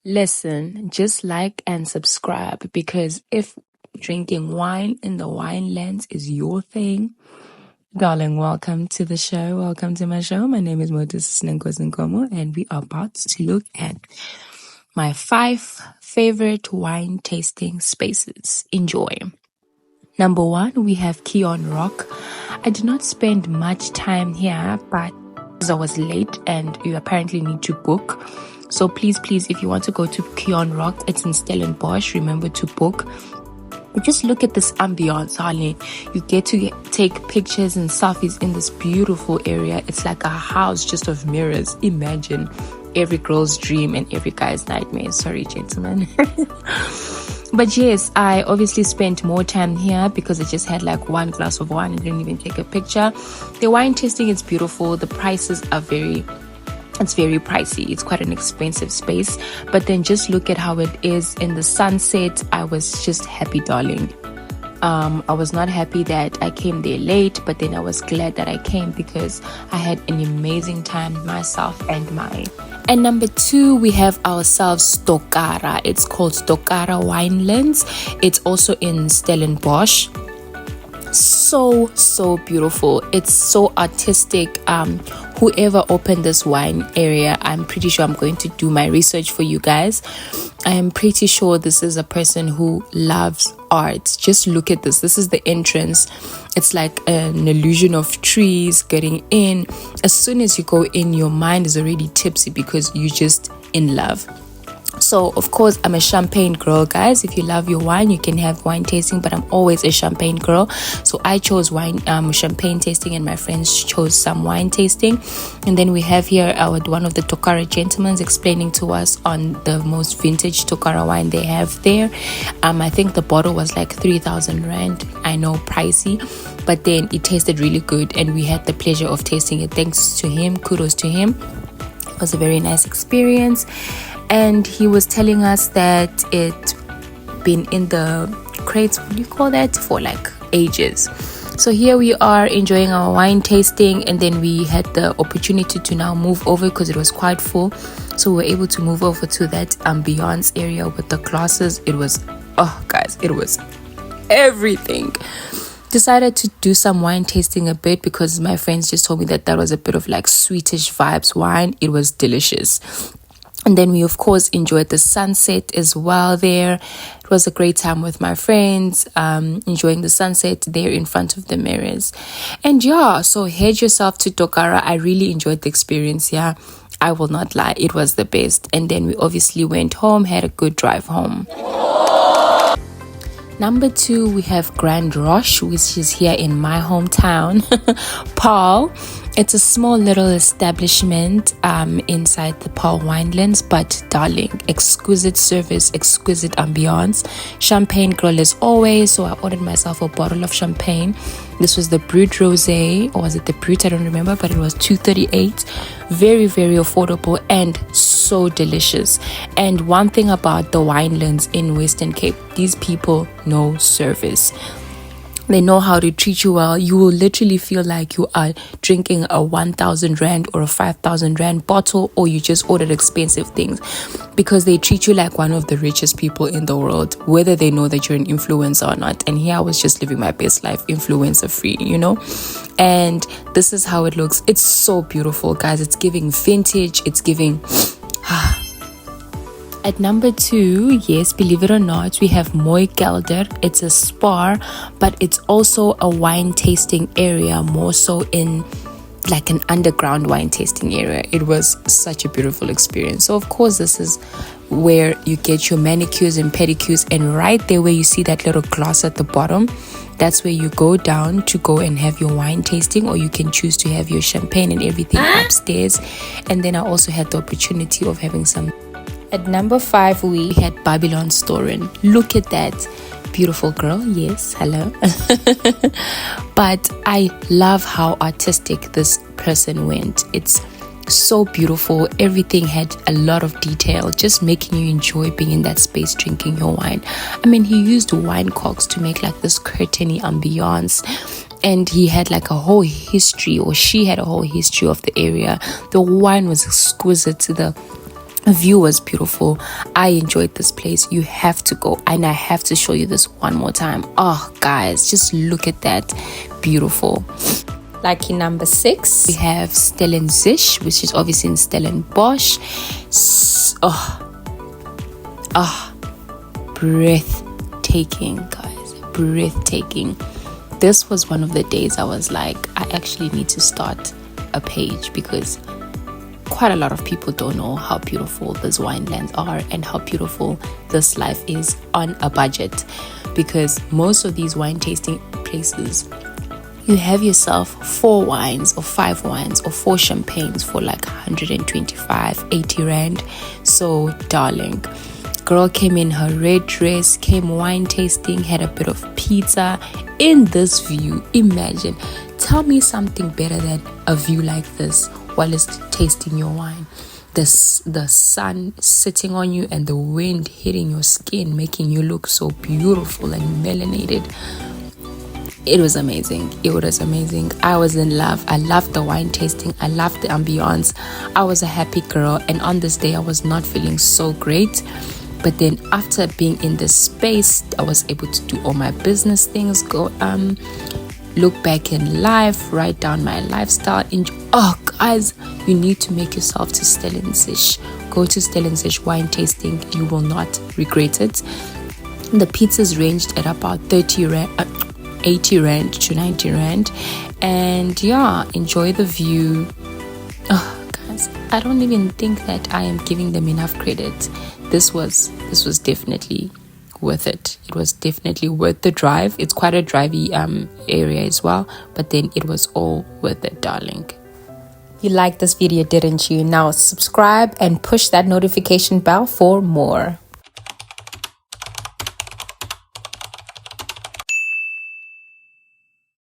Listen, just like and subscribe because if drinking wine in the winelands is your thing, darling, welcome to the show. Welcome to my show. My name is Modus Nkomo, and we are about to look at my 5 favorite wine tasting spaces. Enjoy. Number 1, we have Keon Rock. I did not spend much time here, but I was late and you apparently need to book. So please, if you want to go to Keon Rock, it's in Stellenbosch. Remember to book. But just look at this ambiance, honey. You get to take pictures and selfies in this beautiful area. It's like a house just of mirrors. Imagine every girl's dream and every guy's nightmare. Sorry, gentlemen. But yes, I obviously spent more time here because I just had like 1 glass of wine and didn't even take a picture. The wine tasting is beautiful. The prices are very pricey. It's quite an expensive space. But then just look at how it is in the sunset. I was just happy, darling. I was not happy that I came there late, but then I was glad that I came because I had an amazing time myself and mine. And number 2, we have ourselves Stokara. It's called Stokara Winelands. It's also in Stellenbosch. So beautiful. It's so artistic. Whoever opened this wine area, I'm pretty sure I'm going to do my research for you guys. I am pretty sure this is a person who loves art. Just look at this. This is the entrance. It's like an illusion of trees getting in. As soon as you go in, your mind is already tipsy because you're just in love. So, of course, I'm a champagne girl, guys. If you love your wine, you can have wine tasting, but I'm always a champagne girl. So I chose champagne tasting, and my friends chose some wine tasting. And then we have here one of the Tokara gentlemen explaining to us on the most vintage Tokara wine they have there. I think the bottle was like 3,000 rand. I know, pricey, but then it tasted really good, and we had the pleasure of tasting it. Thanks to him. Kudos to him. It was a very nice experience. And he was telling us that it been in the crates, what do you call that, for like ages. So here we are enjoying our wine tasting, and then we had the opportunity to now move over because it was quite full. So we were able to move over to that ambiance area with the glasses. It was, guys, it was everything. Decided to do some wine tasting a bit because my friends just told me that was a bit of like sweetish vibes wine. It was delicious. And then we, of course, enjoyed the sunset as well there. It was a great time with my friends, enjoying the sunset there in front of the mirrors. And yeah, so head yourself to Tokara. I really enjoyed the experience, yeah. I will not lie, it was the best. And then we obviously went home, had a good drive home. Number 2, we have Grand Roche, which is here in my hometown, Paarl. It's a small little establishment inside the Paarl Winelands, but darling, exquisite service, exquisite ambiance. Champagne girl as always, so I ordered myself a bottle of champagne. This was the Brut Rosé, or was it the Brut? I don't remember, but it was 238. Very, very affordable and so delicious. And one thing about the winelands in Western Cape, these people know service. They know how to treat you well. You will literally feel like you are drinking a 1,000 rand or a 5,000 rand bottle, or you just ordered expensive things, because they treat you like one of the richest people in the world, whether they know that you're an influencer or not. And here I was just living my best life, influencer free, you know. And this is how it looks. It's so beautiful, guys. It's giving vintage. It's giving At number 2, yes, believe it or not, we have Mooi Kelder. It's a spa, but it's also a wine tasting area, more so in like an underground wine tasting area. It was such a beautiful experience. So of course, this is where you get your manicures and pedicures, and right there where you see that little glass at the bottom, that's where you go down to go and have your wine tasting, or you can choose to have your champagne and everything upstairs. And then I also had the opportunity of having some. At number 5, we had Babylonstoren. Look at that beautiful girl. Yes, hello. But I love how artistic this person went. It's so beautiful. Everything had a lot of detail, just making you enjoy being in that space drinking your wine. I mean, he used wine corks to make like this curtainy ambiance. And he had like a whole history, or she had a whole history of the area. The wine was exquisite. The view was beautiful. I enjoyed this place. You have to go, and I have to show you this one more time. Oh guys, just look at that. Beautiful. Lucky number 6, we have Stellenbosch, which is obviously in Stellenbosch. Breathtaking, guys, breathtaking. This was one of the days I was like, I actually need to start a page, because quite a lot of people don't know how beautiful these winelands are and how beautiful this life is on a budget, because most of these wine tasting places, you have yourself 4 wines or 5 wines or 4 champagnes for like 125, 80 rand. So darling, girl came in her red dress, came wine tasting, had a bit of pizza in this view. Imagine, tell me something better than a view like this while it's tasting your wine. The sun sitting on you and the wind hitting your skin, making you look so beautiful and melanated. It was amazing. It was amazing. I was in love. I loved the wine tasting. I loved the ambiance. I was a happy girl, and on this day I was not feeling so great. But then after being in this space, I was able to do all my business things, go look back in life, write down my lifestyle. Oh guys, you need to make yourself to Stellenbosch. Go to Stellenbosch wine tasting. You will not regret it. The pizzas ranged at about 80 rand to 90 rand, and yeah, enjoy the view. Oh guys, I don't even think that I am giving them enough credit. This was definitely worth it. It was definitely worth the drive. It's quite a drivey area as well, but then it was all worth it, darling. You liked this video, didn't you? Now subscribe and push that notification bell for more.